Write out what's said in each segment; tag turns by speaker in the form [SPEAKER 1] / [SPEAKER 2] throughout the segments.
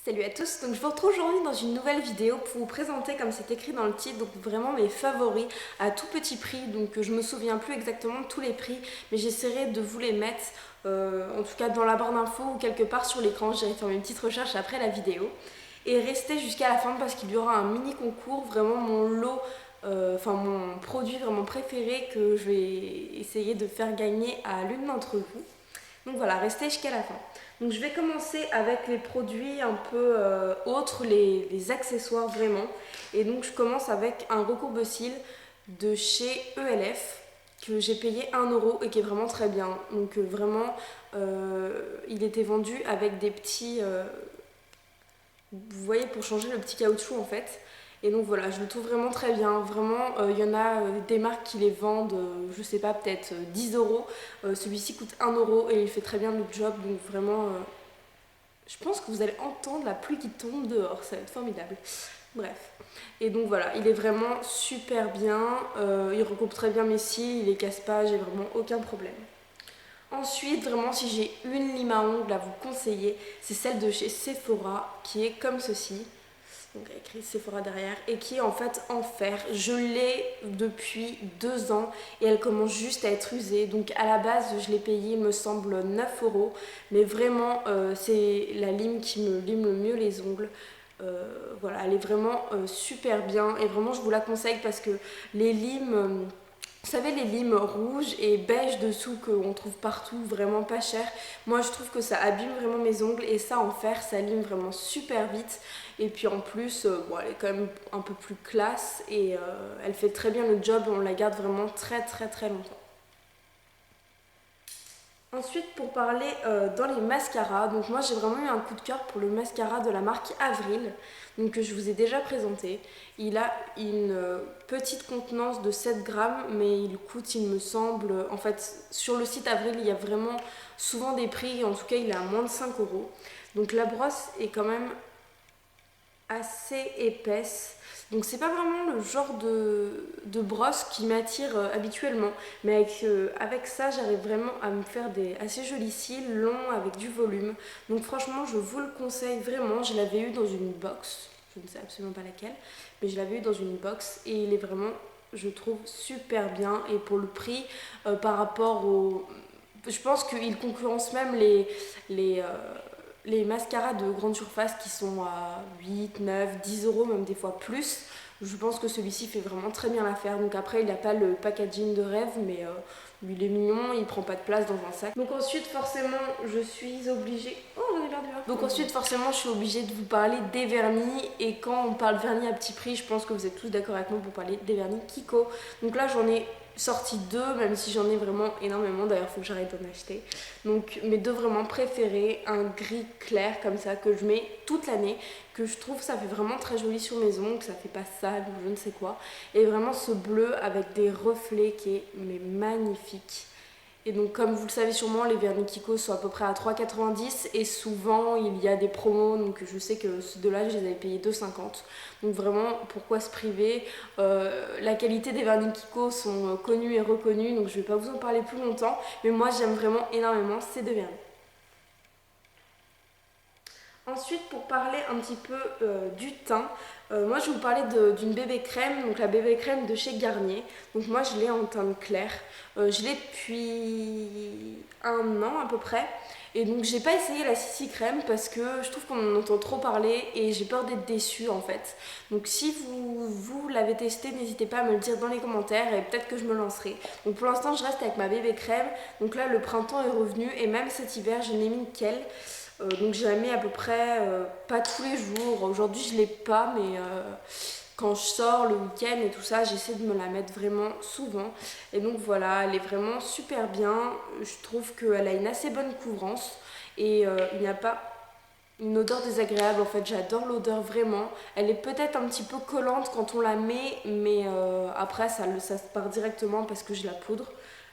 [SPEAKER 1] Salut à tous, donc je vous retrouve aujourd'hui dans une nouvelle vidéo pour vous présenter, comme c'est écrit dans le titre, donc vraiment mes favoris à tout petit prix. Donc je me souviens plus exactement de tous les prix, mais j'essaierai de vous les mettre en tout cas dans la barre d'infos ou quelque part sur l'écran. J'irai faire une petite recherche après la vidéo et restez jusqu'à la fin parce qu'il y aura un mini concours, vraiment mon lot, mon produit vraiment préféré que je vais essayer de faire gagner à l'une d'entre vous. Donc voilà, restez jusqu'à la fin. Donc je vais commencer avec les produits un peu autres, les accessoires vraiment. Et donc je commence avec un recourbe-cils de chez ELF que j'ai payé 1 € et qui est vraiment très bien. Donc vraiment, il était vendu avec des petits... vous voyez, pour changer le petit caoutchouc en fait. Et donc voilà, je le trouve vraiment très bien. Vraiment, il y en a des marques qui les vendent, je sais pas, peut-être 10 €. Celui-ci coûte 1 € et il fait très bien le job. Donc vraiment, je pense que vous allez entendre la pluie qui tombe dehors. Ça va être formidable. Bref. Et donc voilà, il est vraiment super bien. Il recoupe très bien mes cils, il les casse pas, j'ai vraiment aucun problème. Ensuite, vraiment, si j'ai une lime à ongles à vous conseiller, c'est celle de chez Sephora qui est comme ceci. Donc il y a écrit Sephora derrière et qui est en fait en fer. Je l'ai depuis 2 ans et elle commence juste à être usée. Donc à la base, je l'ai payée, il me semble, 9 €. Mais vraiment, c'est la lime qui me lime le mieux les ongles. Voilà, elle est vraiment super bien et vraiment je vous la conseille parce que les limes... vous savez, les limes rouges et beige dessous qu'on trouve partout, vraiment pas cher. Moi, je trouve que ça abîme vraiment mes ongles et ça, en fer, ça lime vraiment super vite. Et puis en plus, bon, elle est quand même un peu plus classe et elle fait très bien le job. On la garde vraiment très très très longtemps. Ensuite, pour parler dans les mascaras, donc moi j'ai vraiment eu un coup de cœur pour le mascara de la marque Avril, donc que je vous ai déjà présenté. Il a une petite contenance de 7 grammes, mais il coûte, il me semble, en fait sur le site Avril il y a vraiment souvent des prix, en tout cas il est à moins de 5 €. Donc la brosse est quand même assez épaisse. Donc c'est pas vraiment le genre de brosse qui m'attire habituellement. Mais avec ça, j'arrive vraiment à me faire des assez jolis cils longs avec du volume. Donc franchement, je vous le conseille vraiment. Je l'avais eu dans une box. Je ne sais absolument pas laquelle. Mais je l'avais eu dans une box. Et il est vraiment, je trouve, super bien. Et pour le prix, par rapport au... Je pense qu'il concurrence même les mascaras de grande surface qui sont à 8, 9, 10 €, même des fois plus. Je pense que celui-ci fait vraiment très bien l'affaire. Donc après, il n'a pas le packaging de rêve, mais il est mignon, il prend pas de place dans un sac. Donc ensuite, forcément, je suis obligée... Oh, j'en ai perdu un. Donc ensuite, forcément, je suis obligée de vous parler des vernis. Et quand on parle vernis à petit prix, je pense que vous êtes tous d'accord avec moi pour parler des vernis Kiko. Donc là, j'en ai sorti 2, même si j'en ai vraiment énormément. D'ailleurs, il faut que j'arrête d'en acheter. Donc mes 2 vraiment préférés, un gris clair comme ça que je mets toute l'année, que je trouve ça fait vraiment très joli sur mes ongles, ça fait pas sale ou je ne sais quoi. Et vraiment ce bleu avec des reflets qui est magnifique. Et donc comme vous le savez sûrement, les vernis Kiko sont à peu près à 3,90 et souvent il y a des promos, donc je sais que ceux de là je les avais payés 2,50. Donc vraiment pourquoi se priver. La qualité des vernis Kiko sont connus et reconnus, donc je vais pas vous en parler plus longtemps, mais moi j'aime vraiment énormément ces 2 vernis. Ensuite, pour parler un petit peu du teint, moi je vais vous parler d'une bébé crème, donc la bébé crème de chez Garnier. Donc moi je l'ai en teinte claire, je l'ai depuis 1 an à peu près. Et donc j'ai pas essayé la CC crème parce que je trouve qu'on en entend trop parler et j'ai peur d'être déçue en fait. Donc si vous l'avez testé, n'hésitez pas à me le dire dans les commentaires et peut-être que je me lancerai. Donc pour l'instant je reste avec ma bébé crème. Donc là le printemps est revenu et même cet hiver je n'ai mis qu'elle. Donc je la mets à peu près pas tous les jours. Aujourd'hui je l'ai pas, mais quand je sors le week-end et tout ça, j'essaie de me la mettre vraiment souvent. Et donc voilà, elle est vraiment super bien. Je trouve qu'elle a une assez bonne couvrance et il n'y a pas une odeur désagréable. En fait, j'adore l'odeur vraiment. Elle est peut-être un petit peu collante quand on la met, mais après ça se part directement parce que je la poudre.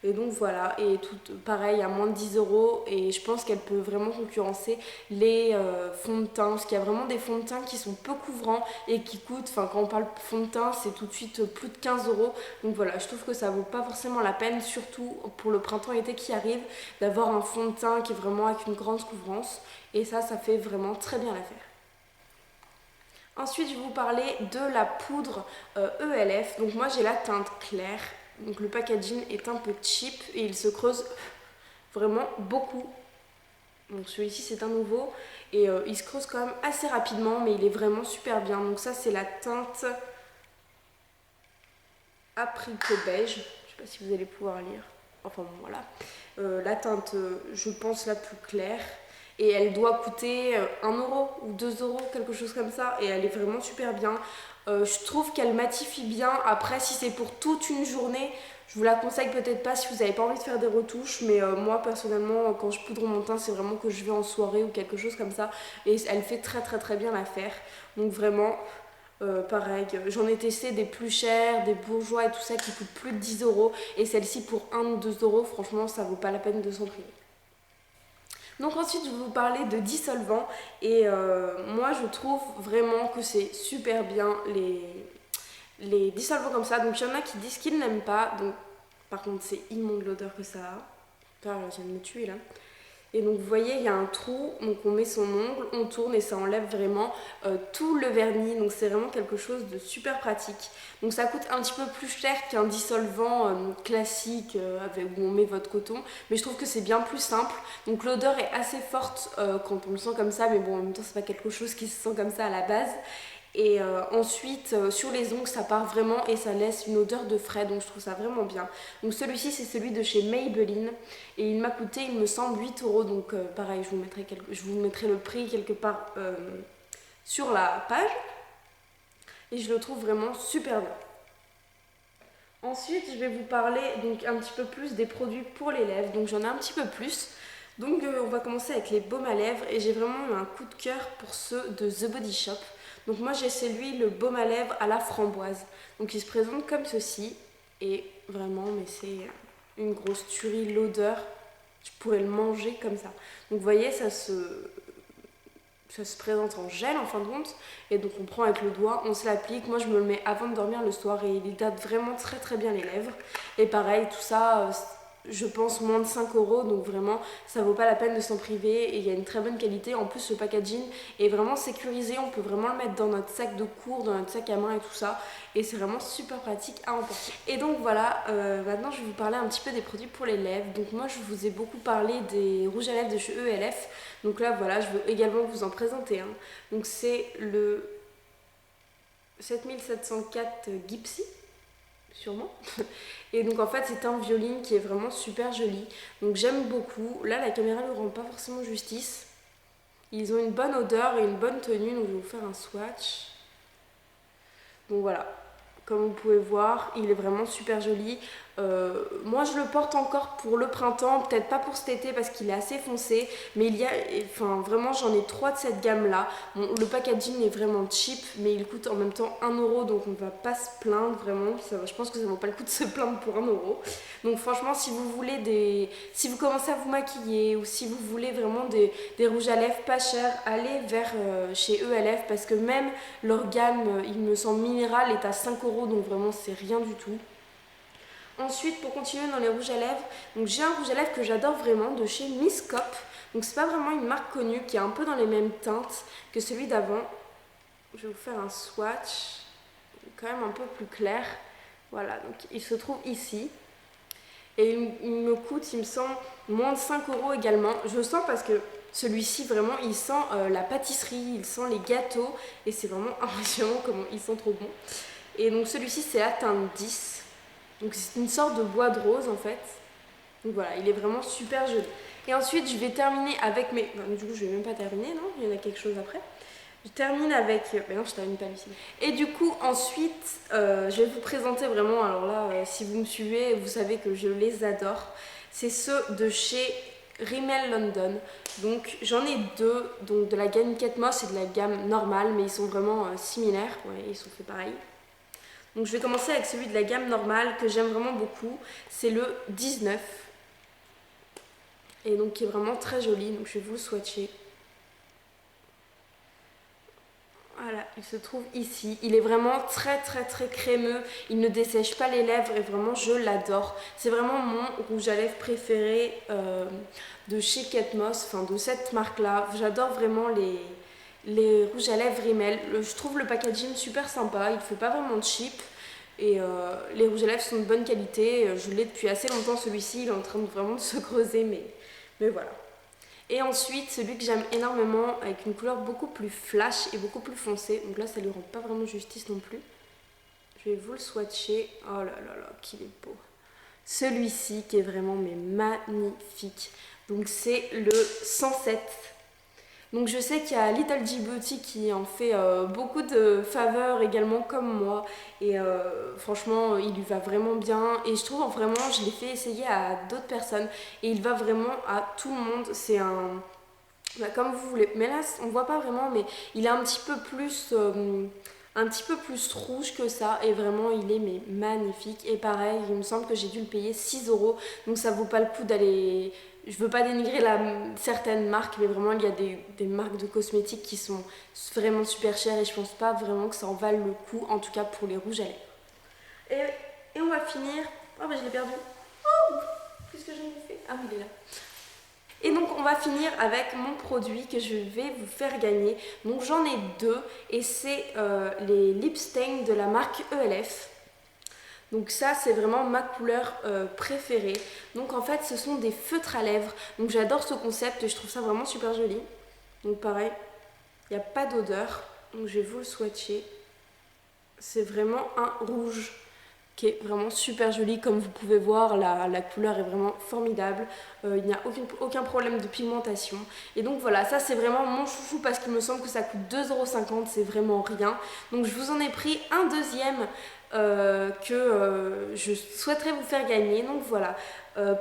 [SPEAKER 1] Et donc voilà, et tout pareil à moins de 10 € et je pense qu'elle peut vraiment concurrencer les fonds de teint parce qu'il y a vraiment des fonds de teint qui sont peu couvrants et qui coûtent, enfin quand on parle fond de teint c'est tout de suite plus de 15 €. Donc voilà, je trouve que ça vaut pas forcément la peine, surtout pour le printemps-été qui arrive, d'avoir un fond de teint qui est vraiment avec une grande couvrance et ça fait vraiment très bien l'affaire. Ensuite, je vais vous parler de la poudre ELF. Donc moi, j'ai la teinte claire. Donc le packaging est un peu cheap et il se creuse vraiment beaucoup. Donc celui-ci, c'est un nouveau et il se creuse quand même assez rapidement, mais il est vraiment super bien. Donc ça, c'est la teinte apricot beige. Je sais pas si vous allez pouvoir lire. Enfin bon, voilà. La teinte, je pense, la plus claire. Et elle doit coûter 1 euro ou 2 euros, quelque chose comme ça. Et elle est vraiment super bien. Je trouve qu'elle matifie bien. Après, si c'est pour toute une journée, je vous la conseille peut-être pas si vous n'avez pas envie de faire des retouches. Mais moi, personnellement, quand je poudre mon teint, c'est vraiment que je vais en soirée ou quelque chose comme ça. Et elle fait très très très bien l'affaire. Donc vraiment, pareil, j'en ai testé des plus chers, des bourgeois et tout ça qui coûtent plus de 10 euros. Et celle-ci pour 1 ou 2 euros, franchement, ça vaut pas la peine de s'en priver. Donc ensuite, je vais vous parler de dissolvants. Et moi, je trouve vraiment que c'est super bien les dissolvants comme ça. Donc il y en a qui disent qu'ils ne l'aiment pas. Donc par contre, c'est immonde l'odeur que ça a. Là, je viens de me tuer là. Et donc vous voyez, il y a un trou, donc on met son ongle, on tourne et ça enlève vraiment tout le vernis. Donc c'est vraiment quelque chose de super pratique. Donc ça coûte un petit peu plus cher qu'un dissolvant classique où on met votre coton. Mais je trouve que c'est bien plus simple. Donc l'odeur est assez forte quand on le sent comme ça. Mais bon, en même temps, c'est pas quelque chose qui se sent comme ça à la base. Et ensuite, sur les ongles, ça part vraiment et ça laisse une odeur de frais, donc je trouve ça vraiment bien. Donc celui-ci, c'est celui de chez Maybelline et il m'a coûté, il me semble, 8 euros. Donc pareil, je vous mettrai le prix quelque part sur la page. Et je le trouve vraiment super bien. Ensuite, je vais vous parler donc un petit peu plus des produits pour les lèvres. Donc j'en ai un petit peu plus. Donc on va commencer avec les baumes à lèvres et j'ai vraiment eu un coup de cœur pour ceux de The Body Shop. Donc moi j'ai celui, le baume à lèvres à la framboise. Donc il se présente comme ceci et vraiment, mais c'est une grosse tuerie, l'odeur, je pourrais le manger comme ça. Donc vous voyez, ça se présente en gel en fin de compte et donc on prend avec le doigt, on se l'applique. Moi je me le mets avant de dormir le soir et il hydrate vraiment très très bien les lèvres. Et pareil, tout ça, je pense moins de 5 euros, donc vraiment ça vaut pas la peine de s'en priver et il y a une très bonne qualité. En plus le packaging est vraiment sécurisé, on peut vraiment le mettre dans notre sac de cours, dans notre sac à main et tout ça et c'est vraiment super pratique à emporter. Et donc voilà, maintenant je vais vous parler un petit peu des produits pour les lèvres. Donc moi je vous ai beaucoup parlé des rouges à lèvres de chez ELF, donc là voilà, je veux également vous en présenter un. Donc c'est le 7704 Gypsy, sûrement. Et donc en fait c'est un violine qui est vraiment super joli. Donc j'aime beaucoup. Là la caméra ne rend pas forcément justice. Ils ont une bonne odeur et une bonne tenue, donc je vais vous faire un swatch. Donc voilà, comme vous pouvez voir, il est vraiment super joli. Moi je le porte encore pour le printemps, peut-être pas pour cet été parce qu'il est assez foncé, mais il y a, enfin vraiment j'en ai 3 de cette gamme là. Bon, le packaging est vraiment cheap, mais il coûte en même temps 1 euro, donc on ne va pas se plaindre vraiment. Je pense que ça vaut pas le coup de se plaindre pour 1 euro. Donc franchement, si vous voulez si vous commencez à vous maquiller ou si vous voulez vraiment des rouges à lèvres pas chers, allez vers chez ELF parce que même leur gamme, il me semble minérale, est à 5 euros, donc vraiment c'est rien du tout. Ensuite, pour continuer dans les rouges à lèvres, donc j'ai un rouge à lèvres que j'adore vraiment de chez Miss Cop. Donc c'est pas vraiment une marque connue qui est un peu dans les mêmes teintes que celui d'avant. Je vais vous faire un swatch, quand même un peu plus clair. Voilà, donc il se trouve ici. Et il me coûte, il me semble, moins de 5 euros également. Je le sens parce que celui-ci, vraiment, il sent la pâtisserie, il sent les gâteaux. Et c'est vraiment impressionnant comment ils sont trop bons. Et donc celui-ci, c'est la teinte 10. Donc c'est une sorte de bois de rose en fait. Donc voilà, il est vraiment super joli. Et ensuite, je vais terminer avec mes... Enfin, du coup, je vais même pas terminer, non? Il y en a quelque chose après. Je termine avec... Mais non, je termine pas, Lucie. Et du coup, ensuite, je vais vous présenter vraiment... Alors là, si vous me suivez, vous savez que je les adore. C'est ceux de chez Rimmel London. Donc j'en ai deux, donc de la gamme Kate Moss et de la gamme normale, mais ils sont vraiment similaires. Ouais, ils sont faits pareil. Donc je vais commencer avec celui de la gamme normale que j'aime vraiment beaucoup. C'est le 19. Et donc qui est vraiment très joli. Donc je vais vous le swatcher. Voilà, il se trouve ici. Il est vraiment très très très crémeux. Il ne dessèche pas les lèvres et vraiment je l'adore. C'est vraiment mon rouge à lèvres préféré de chez Kate Moss, enfin de cette marque là. J'adore vraiment les rouges à lèvres Rimmel. Je trouve le packaging super sympa, il fait pas vraiment cheap. Et les rouges à lèvres sont de bonne qualité. Je l'ai depuis assez longtemps celui-ci, il est en train de vraiment de se creuser, mais voilà. Et ensuite, celui que j'aime énormément, avec une couleur beaucoup plus flash et beaucoup plus foncée. Donc là, ça lui rend pas vraiment justice non plus. Je vais vous le swatcher. Oh là là là, qu'il est beau. Celui-ci qui est vraiment mais magnifique. Donc c'est le 107. Donc je sais qu'il y a Little G Beauty qui en fait beaucoup de faveurs également comme moi. Et franchement, il lui va vraiment bien. Et je trouve vraiment, je l'ai fait essayer à d'autres personnes. Et il va vraiment à tout le monde. C'est un... Bah, comme vous voulez. Mais là, on voit pas vraiment, mais il est un petit peu plus rouge que ça. Et vraiment, il est mais magnifique. Et pareil, il me semble que j'ai dû le payer 6 €. Donc ça vaut pas le coup d'aller... Je veux pas dénigrer certaines marques, mais vraiment, il y a des marques de cosmétiques qui sont vraiment super chères. Et je pense pas vraiment que ça en vale le coup, en tout cas pour les rouges à lèvres. Et on va finir... Oh, bah je l'ai perdu. Oh, qu'est-ce que j'en ai fait? Ah oui, il est là. Et donc on va finir avec mon produit que je vais vous faire gagner. Donc j'en ai deux et c'est les lip stain de la marque ELF. Donc ça c'est vraiment ma couleur préférée. Donc en fait ce sont des feutres à lèvres. Donc j'adore ce concept et je trouve ça vraiment super joli. Donc pareil, il n'y a pas d'odeur. Donc je vais vous le swatcher. C'est vraiment un rouge qui est vraiment super joli. Comme vous pouvez voir, la couleur est vraiment formidable. Il n'y a aucun problème de pigmentation. Et donc voilà, ça c'est vraiment mon chouchou parce qu'il me semble que ça coûte 2,50 €, c'est vraiment rien. Donc je vous en ai pris un deuxième que je souhaiterais vous faire gagner. Donc voilà,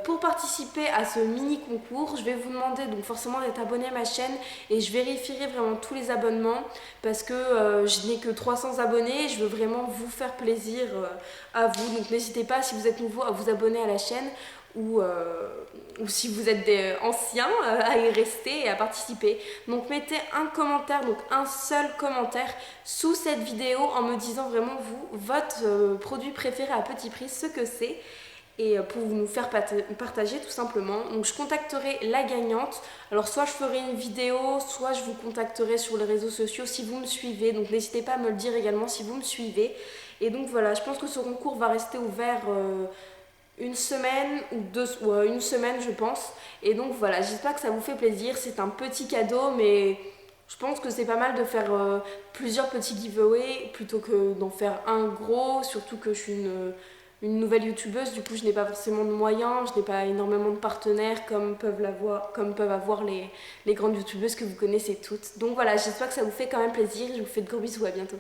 [SPEAKER 1] pour participer à ce mini concours, je vais vous demander donc forcément d'être abonné à ma chaîne et je vérifierai vraiment tous les abonnements parce que je n'ai que 300 abonnés. Je veux vraiment vous faire plaisir à vous. Donc n'hésitez pas, si vous êtes nouveau, à vous abonner à la chaîne ou si vous êtes des anciens, à y rester et à participer. Donc mettez un commentaire, donc un seul commentaire sous cette vidéo en me disant vraiment vous, votre produit préféré à petit prix, ce que c'est. Et pour nous faire partager tout simplement. Donc je contacterai la gagnante. Alors soit je ferai une vidéo, soit je vous contacterai sur les réseaux sociaux si vous me suivez. Donc n'hésitez pas à me le dire également si vous me suivez. Et donc voilà, je pense que ce concours va rester ouvert une semaine ou une semaine je pense. Et donc voilà, j'espère que ça vous fait plaisir. C'est un petit cadeau mais je pense que c'est pas mal de faire plusieurs petits giveaways plutôt que d'en faire un gros. Surtout que je suis une nouvelle youtubeuse, du coup je n'ai pas forcément de moyens, je n'ai pas énormément de partenaires comme peuvent avoir les grandes youtubeuses que vous connaissez toutes. Donc voilà, j'espère que ça vous fait quand même plaisir, je vous fais de gros bisous, à bientôt.